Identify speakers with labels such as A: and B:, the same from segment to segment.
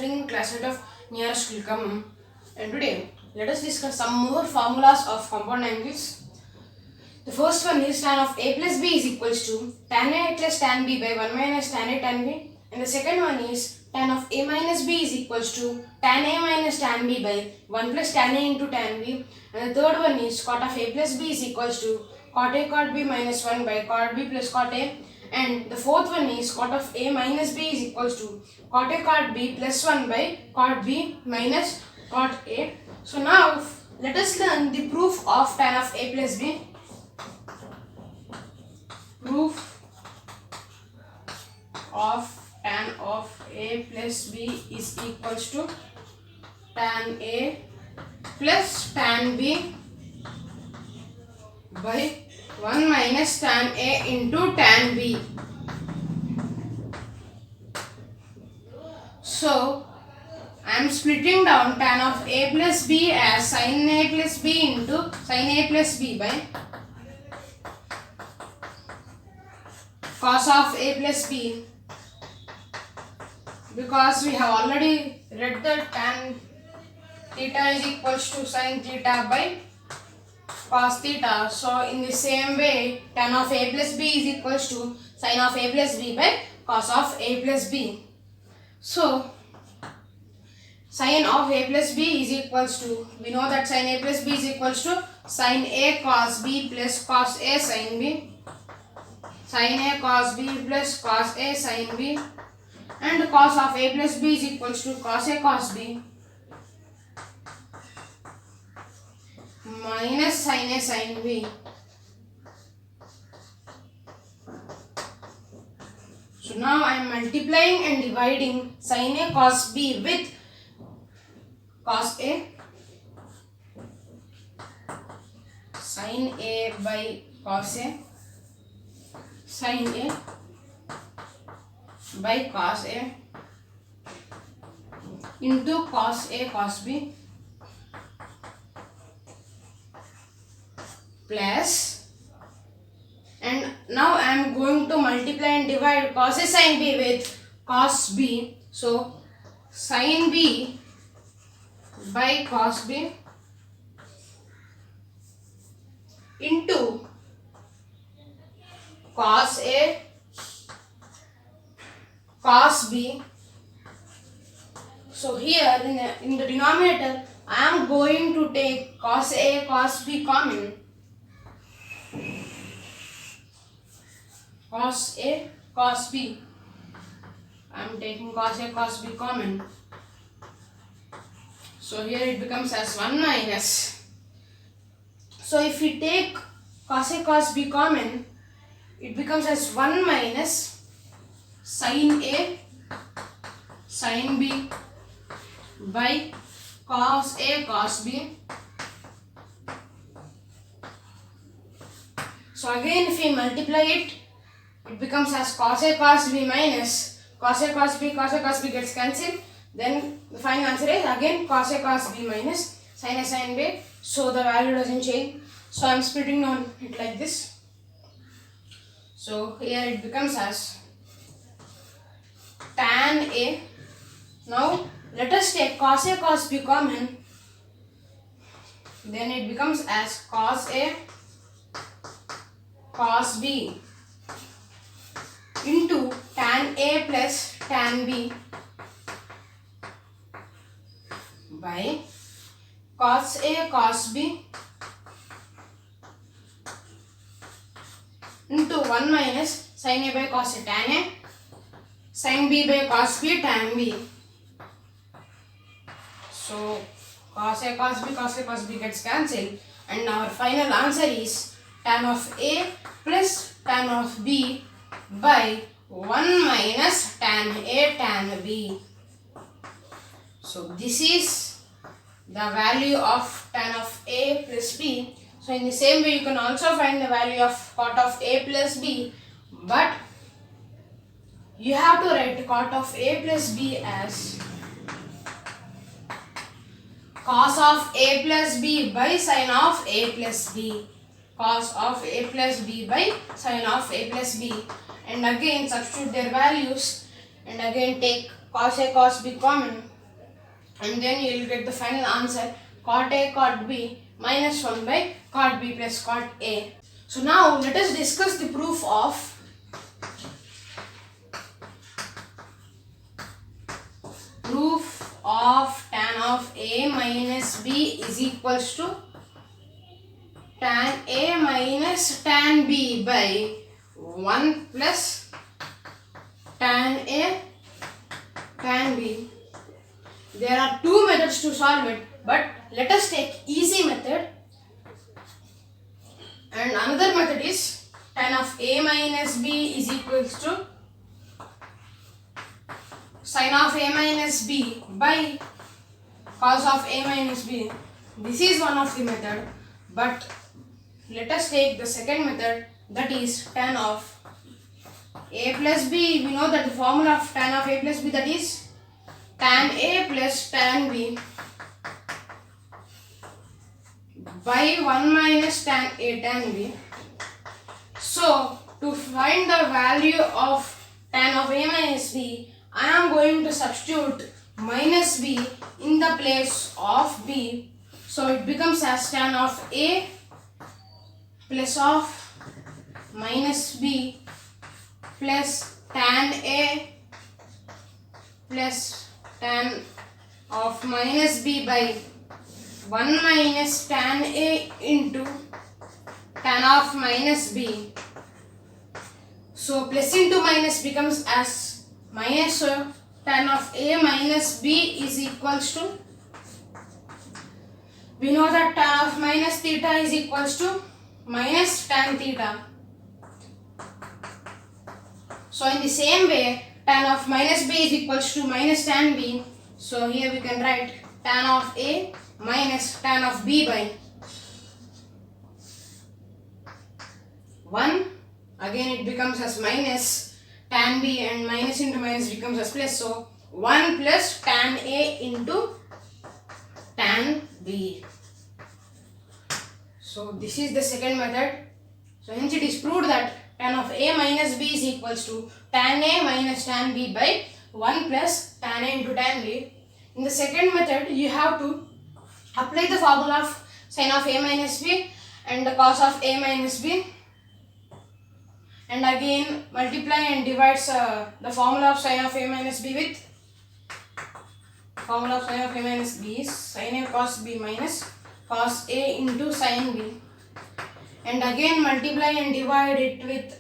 A: studying in class 8 of nearest Kilkam, and today let us discuss some more formulas of compound angles. The first one is tan of a plus b is equals to tan a plus tan b by 1 minus tan a tan b, and the second one is tan of a minus b is equals to tan a minus tan b by 1 plus tan a into tan b, and the third one is cot of a plus b is equals to cot a cot b minus 1 by cot b plus cot a, and the fourth one is cot of a minus b is equals to cot a cot b plus 1 by cot b minus cot a. So now let us learn the proof of tan of a plus b. Proof of tan of a plus b is equals to tan a plus tan b by 1 minus tan a into tan b. So I am splitting down tan of a plus b as sin a plus b into sin a plus b by cos of a plus b, because we have already read that tan theta is equals to sin theta by cos theta. So in the same way, tan of a plus b is equals to sin of a plus b by cos of a plus b. So sin of a plus b is equals to, we know that sin a plus b is equals to sin a cos b plus cos a sin b, sin a cos b plus cos a sin b, and cos of a plus b is equals to cos a cos b minus sin a sin b. So now I am multiplying and dividing sin a cos b with cos a, sin a by cos a, sin a by cos a into cos a cos b plus, and now I am going to multiply and divide cos a sin b with cos b. So sin b by cos b into cos a cos b. So here in the denominator I am going to take cos a cos b common. Cos a cos b, I am taking cos a cos b common. So here it becomes as 1 minus. So if we take cos a cos b common, it becomes as 1 minus sin a sin b by cos a cos b. So again if we multiply it, it becomes as cos a cos b minus cos a cos b gets cancelled. Then the final answer is again cos a cos b minus sin a sin b. So the value doesn't change. So I am splitting on it like this. So here it becomes as tan a. Now let us take cos a cos b common. Then it becomes as cos a cos b into tan a plus tan b by cos a cos b into 1 minus sin a by cos a tan a sin b by cos b tan b. So cos a cos b gets cancelled, and our final answer is tan of a plus tan of b by 1 minus tan a tan b. So this is the value of tan of a plus b. So in the same way you can also find the value of cot of a plus b, but you have to write cot of a plus b as cos of a plus b by sin of a plus b, cos of a plus b by sin of a plus b, and again substitute their values and again take cos a cos b common. and then you will get the final answer cot A cot B minus 1 by cot B plus cot A. So now let us discuss the proof of tan of A minus B is equals to tan A minus tan B by 1 plus tan A tan B. There are two methods to solve it, but let us take easy method. And another method is tan of A minus B is equals to sin of A minus B by cos of A minus B. This is one of the method, but let us take the second method, that is tan of A plus B. We know that the formula of tan of A plus B, that is tan A plus tan B by 1 minus tan A tan B. So to find the value of tan of A minus B, I am going to substitute minus B in the place of B. So it becomes as tan of A plus of minus B plus tan A plus tan of minus B by 1 minus tan A into tan of minus B. So plus into minus becomes as minus, tan of A minus B is equals to, we know that tan of minus theta is equals to minus tan theta. So in the same way, tan of minus B is equals to minus tan B. So here we can write tan of A minus tan of B by 1. Again it becomes as minus tan B, and minus into minus becomes as plus. So 1 plus tan A into tan B. So this is the second method. So hence it is proved that tan of A minus B is equals to tan A minus tan B by 1 plus tan A into tan B. In the second method, you have to apply the formula of sin of A minus B and the cos of A minus B, and again multiply and divides the formula of sin of A minus B with formula of sin of A minus B is sin A cos B minus cos A into sin B, and again multiply and divide it with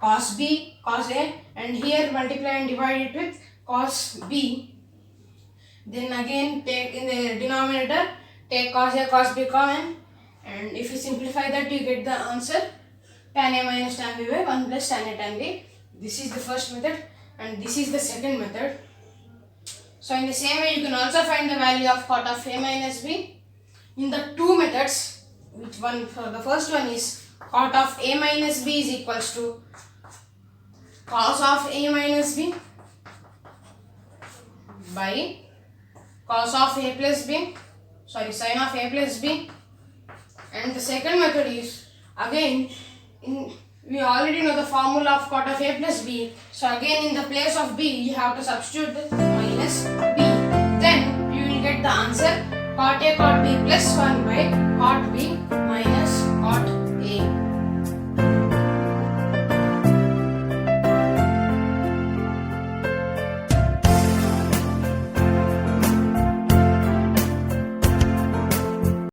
A: cos B cos A, and here multiply and divide it with cos B. Then again take in the denominator, take cos A cos B common, and if you simplify that, you get the answer tan A minus tan B by 1 plus tan A tan B. This is the first method and this is the second method. So in the same way, you can also find the value of cot of A minus B in the two methods. Which one? So the first one is cot of A minus B is equals to cos of A minus B by cos of A plus B, sin of A plus B. And the second method is, again, we already know the formula of cot of A plus B. So again in the place of B, you have to substitute the minus B. Then you will get the answer cot A cot B plus 1 by cot B minus